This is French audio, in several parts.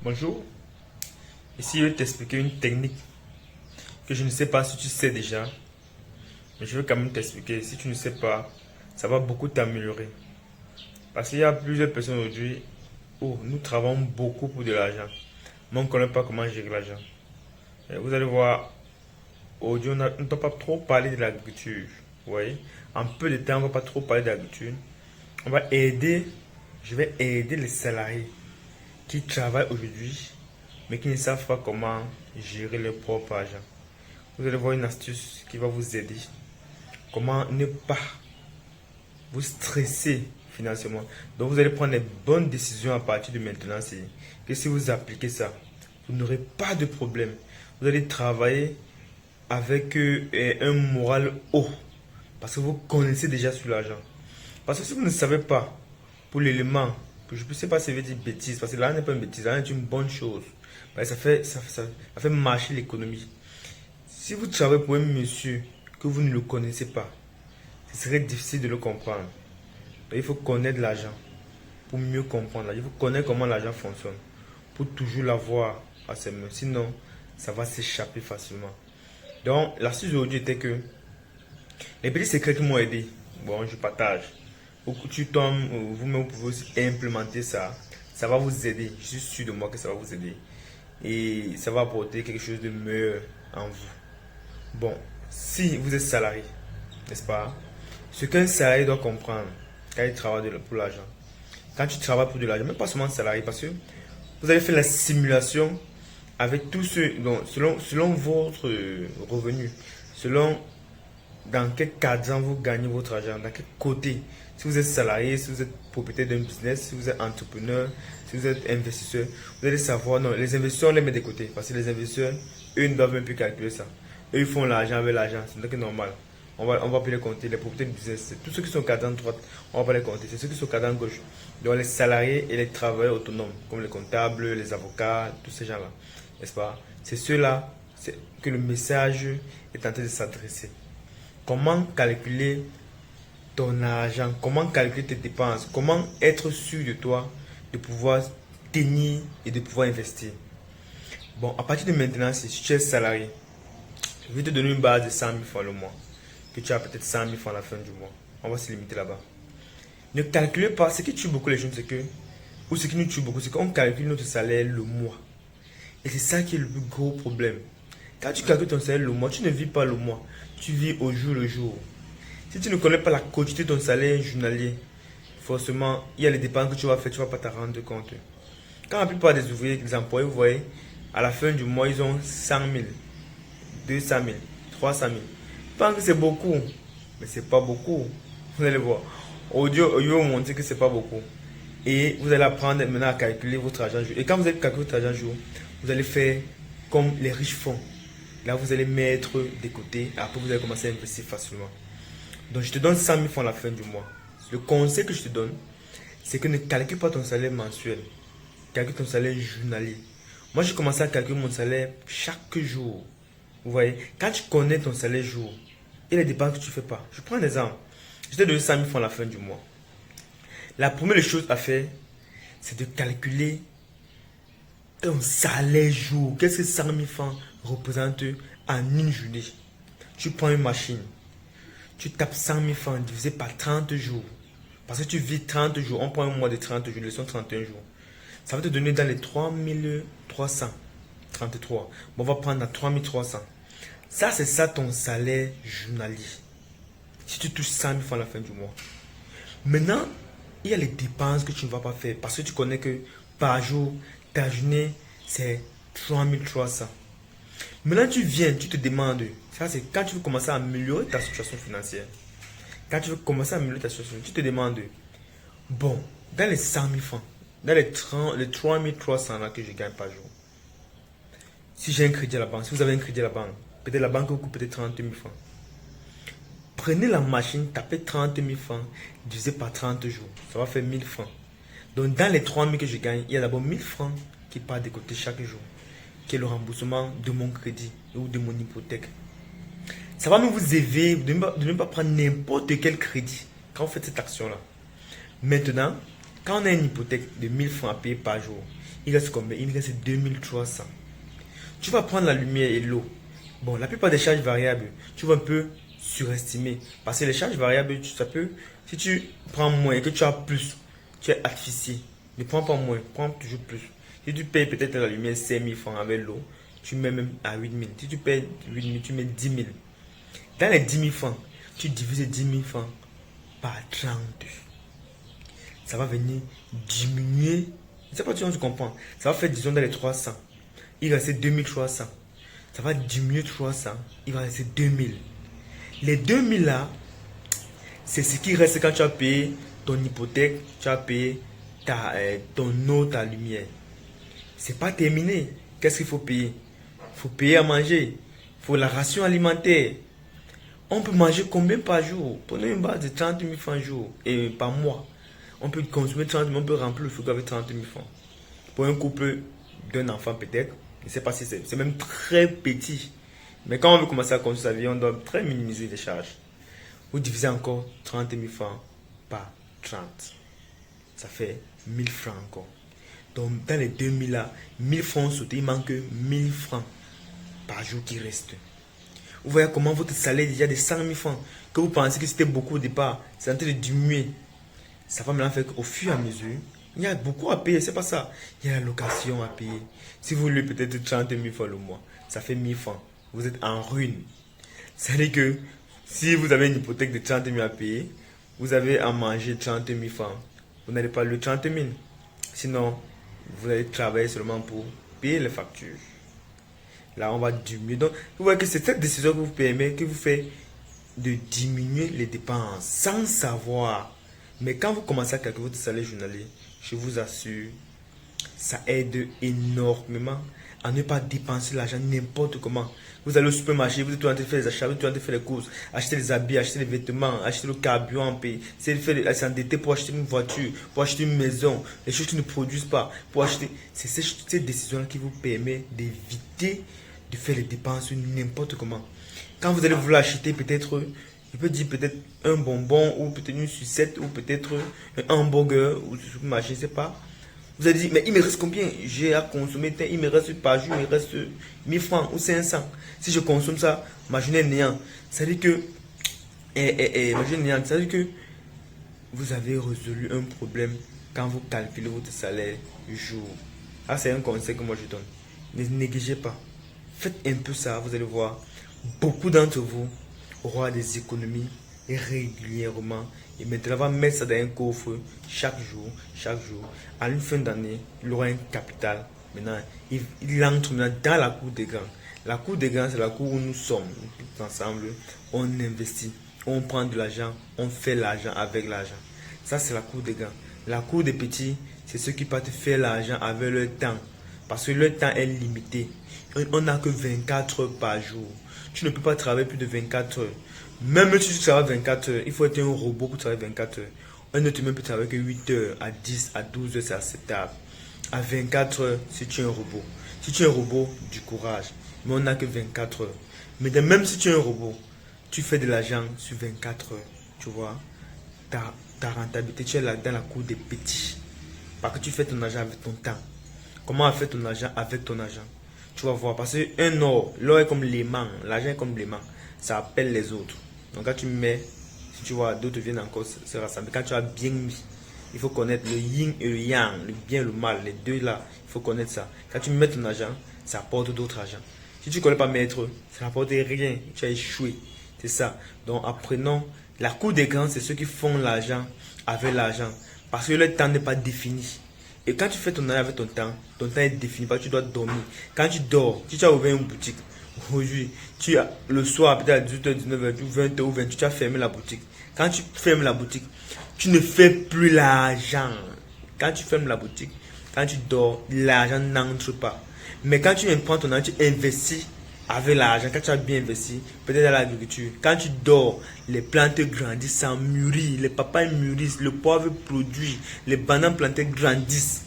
Bonjour, ici je vais t'expliquer une technique que je ne sais pas si tu sais déjà, mais je vais quand même t'expliquer. Si tu ne sais pas, ça va beaucoup t'améliorer. Parce qu'il y a plusieurs personnes aujourd'hui où nous travaillons beaucoup pour de l'argent, mais on ne connaît pas comment gérer l'argent. Et vous allez voir, aujourd'hui on ne doit pas trop parler de l'agriculture. Vous voyez, en peu de temps, on ne va pas trop parler d'agriculture. On va aider, je vais aider les salariés qui travaillent aujourd'hui, mais qui ne savent pas comment gérer leur propre argent. Vous allez voir une astuce qui va vous aider. Comment ne pas vous stresser financièrement. Donc vous allez prendre les bonnes décisions à partir de maintenant. C'est que si vous appliquez ça, vous n'aurez pas de problème. Vous allez travailler avec un moral haut. Parce que vous connaissez déjà sur l'argent. Parce que si vous ne savez pas, pour l'élément, je ne sais pas si je vais dire bêtise, parce que l'argent n'est pas une bêtise, l'argent est une bonne chose. Parce que ça fait marcher l'économie. Si vous travaillez pour un monsieur que vous ne le connaissez pas, ce serait difficile de le comprendre. Donc, il faut connaître l'argent pour mieux comprendre. Il faut connaître comment l'argent fonctionne pour toujours l'avoir à ses mains. Sinon, ça va s'échapper facilement. Donc, l'astuce d'aujourd'hui était que les petits secrets qui m'ont aidé, bon, je partage. Tu tombes, vous-même, vous pouvez aussi implémenter ça. Ça va vous aider. Je suis sûr de moi que ça va vous aider. Et ça va apporter quelque chose de meilleur en vous. Bon, si vous êtes salarié, n'est-ce pas? Ce qu'un salarié doit comprendre quand il travaille pour l'argent. Quand tu travailles pour de l'argent, même pas seulement salarié, parce que vous allez faire la simulation avec tout ce, donc, selon votre revenu, selon dans quel cadre vous gagnez votre argent, dans quel côté. Si vous êtes salarié, si vous êtes propriétaire d'un business, si vous êtes entrepreneur, si vous êtes investisseur, vous allez savoir, non, les investisseurs, on les met de côté. Parce que les investisseurs, eux, ne doivent même plus calculer ça. Eux, ils font l'argent avec l'argent. C'est donc normal. On va plus les compter. Les propriétaires de business, c'est tous ceux qui sont cadran droite, on va pas les compter. C'est ceux qui sont cadran gauche. Donc les salariés et les travailleurs autonomes, comme les comptables, les avocats, tous ces gens-là. N'est-ce pas? C'est ceux-là que le message est en train de s'adresser. Comment calculer ton argent, comment calculer tes dépenses, comment être sûr de toi, de pouvoir tenir et de pouvoir investir. Bon, à partir de maintenant, si tu es salarié, je vais te donner une base de 100 000 francs le mois, que tu as peut-être 100 000 francs à la fin du mois. On va se limiter là-bas. Ne calculez pas, ce qui tue beaucoup les gens, c'est que, ou ce qui nous tue beaucoup, c'est qu'on calcule notre salaire le mois. Et c'est ça qui est le plus gros problème. Quand tu calcules ton salaire le mois, tu ne vis pas le mois, tu vis au jour le jour. Si tu ne connais pas la quantité de ton salaire journalier, forcément, il y a les dépenses que tu vas faire, tu ne vas pas t'en rendre compte. Quand la plupart des ouvriers, des employés, vous voyez, à la fin du mois, ils ont 100 000, 200 000, 300 000. Ils pensent que c'est beaucoup, mais c'est pas beaucoup. Vous allez voir. Audio, ils vont montrer que c'est pas beaucoup. Et vous allez apprendre maintenant à calculer votre argent jour. Et quand vous allez calculer votre argent jour, vous allez faire comme les riches font. Là, vous allez mettre de côté. Après, vous allez commencer à investir facilement. Donc, je te donne 100 000 francs à la fin du mois. Le conseil que je te donne, c'est que ne calcule pas ton salaire mensuel. Calcule ton salaire journalier. Moi, j'ai commencé à calculer mon salaire chaque jour. Vous voyez, quand tu connais ton salaire jour et les dépenses que tu ne fais pas, je prends un exemple. Je te donne 100 000 francs à la fin du mois. La première chose à faire, c'est de calculer ton salaire jour. Qu'est-ce que 100 000 francs représente en une journée? Tu prends une machine, tu tapes 100 000 francs divisé par 30 jours. Parce que tu vis 30 jours. On prend un mois de 30 jours, ils sont 31 jours. Ça va te donner dans les 3333. Bon, on va prendre dans 3300. Ça, c'est ça ton salaire journalier. Si tu touches 100 000 francs à la fin du mois. Maintenant, il y a les dépenses que tu ne vas pas faire. Parce que tu connais que par jour, ta journée, c'est 3300. Maintenant, tu viens, tu te demandes. Ça, c'est quand tu veux commencer à améliorer ta situation financière. Quand tu veux commencer à améliorer ta situation, tu te demandes, bon, dans les 100 000 francs, dans les 3 300 là que je gagne par jour, si j'ai un crédit à la banque, si vous avez un crédit à la banque, peut-être la banque vous coûte peut-être 30 000 francs. Prenez la machine, tapez 30 000 francs, divisé par 30 jours, ça va faire 1000 francs. Donc dans les 3 000 que je gagne, il y a d'abord 1000 francs qui partent de côté chaque jour, qui est le remboursement de mon crédit ou de mon hypothèque. Ça va même vous aider de ne pas prendre n'importe quel crédit quand vous faites cette action-là. Maintenant, Quand on a une hypothèque de 1000 francs à payer par jour, il reste combien? Il reste 2300. Tu vas prendre la lumière et l'eau. Bon, la plupart des charges variables, tu vas un peu surestimer. Parce que les charges variables, ça peut, si tu prends moins et que tu as plus, tu es asphyxié. Ne prends pas moins, prends toujours plus. Si tu payes peut-être la lumière 5000 francs avec l'eau, tu mets même à 8000. Si tu payes 8000, tu mets 10 000. Dans les 10 000 francs, tu divises 10 000 francs par 30. Ça va venir diminuer. Je ne sais pas si on se comprend. Ça va faire, disons, dans les 300. Il va rester 2300. Ça va diminuer 300. Il va rester 2000. Les 2000 là, c'est ce qui reste quand tu as payé ton hypothèque, tu as payé ton eau, ta lumière. C'est pas terminé. Qu'est-ce qu'il faut payer? Il faut payer à manger. Il faut la ration alimentaire. On peut manger combien par jour? Prenez une base de 30 000 francs par jour et par mois. On peut consommer 30 000, on peut remplir le frigo avec 30 000 francs. Pour un couple d'un enfant peut-être, je ne sais pas si c'est même très petit. Mais quand on veut commencer à construire sa vie, on doit très minimiser les charges. Vous divisez encore 30 000 francs par 30. Ça fait 1000 francs encore. Donc dans les 2000 là, 1000 francs sautés, il manque 1000 francs par jour qui restent. Vous voyez comment votre salaire déjà de 100 000 francs, que vous pensez que c'était beaucoup au départ, c'est en train de diminuer. Ça va maintenant faire qu'au fur et à mesure, il y a beaucoup à payer, c'est pas ça. Il y a la location à payer. Si vous voulez peut-être 30 000 francs le mois, ça fait 1000 francs. Vous êtes en ruine. C'est-à-dire que si vous avez une hypothèque de 30 000 à payer, vous avez à manger 30 000 francs. Vous n'allez pas le 30 000. Sinon, vous allez travailler seulement pour payer les factures. Là, on va diminuer. Donc, vous voyez que c'est cette décision que vous permet, que vous fait de diminuer les dépenses sans savoir. Mais quand vous commencez à calculer votre salaire journalier, je vous assure, ça aide énormément à ne pas dépenser l'argent n'importe comment. Vous allez au supermarché, vous êtes en train de faire les achats, vous êtes en train de faire les courses, acheter les habits, acheter les vêtements, acheter le carburant, payer, s'endetter pour acheter une voiture, pour acheter une maison, les choses qui ne produisent pas, pour acheter. C'est cette décision qui vous permet d'éviter de faire les dépenses n'importe comment. Quand vous allez vouloir acheter peut-être, je peux dire peut-être un bonbon ou peut-être une sucette ou peut-être un hamburger ou supermarché, je ne sais pas. Vous allez dire, mais il me reste combien? J'ai à consommer, il me reste par jour, il me reste 1000 francs ou 500. Si je consomme ça, ma journée est néant. Ça veut dire que, ma journée est néant. Ça veut dire que vous avez résolu un problème quand vous calculez votre salaire jour. Ah, c'est un conseil que moi je donne. Ne négligez pas. Faites un peu ça, vous allez voir. Beaucoup d'entre vous auront des économies régulièrement. Et maintenant, on va mettre ça dans un coffre chaque jour. À une fin d'année, il aura un capital. Maintenant, il entre maintenant dans la cour des grands. La cour des grands, c'est la cour où nous sommes tous ensemble. On investit, on prend de l'argent, on fait l'argent avec l'argent. Ça, c'est la cour des grands. La cour des petits, c'est ceux qui partent faire l'argent avec leur temps. Parce que leur temps est limité. On n'a que 24 heures par jour. Tu ne peux pas travailler plus de 24 heures. Même si tu travailles 24 heures, il faut être un robot pour travailler 24 heures. Un autre humain peut travailler que 8 heures, à 10, à 12 heures, c'est acceptable. À 24 heures, si tu es un robot. Si tu es un robot, du courage. Mais on n'a que 24 heures. Mais même si tu es un robot, tu fais de l'argent sur 24 heures. Tu vois, ta rentabilité, tu es là dans la cour des petits. Parce que tu fais ton argent avec ton temps. Comment faire ton argent avec ton argent? Tu vas voir, parce qu'un or, l'or est comme l'aimant, l'argent est comme l'aimant, ça appelle les autres. Donc quand tu mets, si tu vois, d'autres viennent encore se rassembler, quand tu as bien mis, il faut connaître le yin et le yang, le bien et le mal, les deux là, il faut connaître ça. Quand tu mets ton argent, ça apporte d'autres argent. Si tu ne connais pas mettre, ça n'apporte rien, tu as échoué. C'est ça. Donc apprenons, la cour des grands, c'est ceux qui font l'argent avec l'argent, parce que le temps n'est pas défini. Et quand tu fais ton argent avec ton temps est défini parce que tu dois dormir. Quand tu dors, si tu as ouvert une boutique, aujourd'hui, le soir, peut-être à 18h, 19h, 20h ou 28h, tu as fermé la boutique. Quand tu fermes la boutique, tu ne fais plus l'argent. Quand tu fermes la boutique, quand tu dors, l'argent n'entre pas. Mais quand tu prends ton argent, tu investis avec l'argent. Quand tu as bien investi, peut-être dans l'agriculture. Quand tu dors, les plantes grandissent, ça mûrit, les papayes mûrissent, le poivre produit, les bananes plantées grandissent.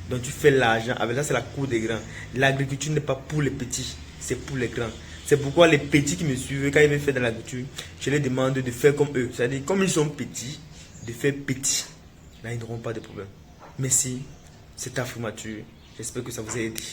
Donc tu fais l'argent. Avec ça, c'est la cour des grands. L'agriculture n'est pas pour les petits, c'est pour les grands. C'est pourquoi les petits qui me suivent, quand ils veulent faire de l'agriculture, je les demande de faire comme eux. C'est-à-dire, comme ils sont petits, de faire petit. Là, ils n'auront pas de problème. Merci, c'est affirmature. J'espère que ça vous a aidé.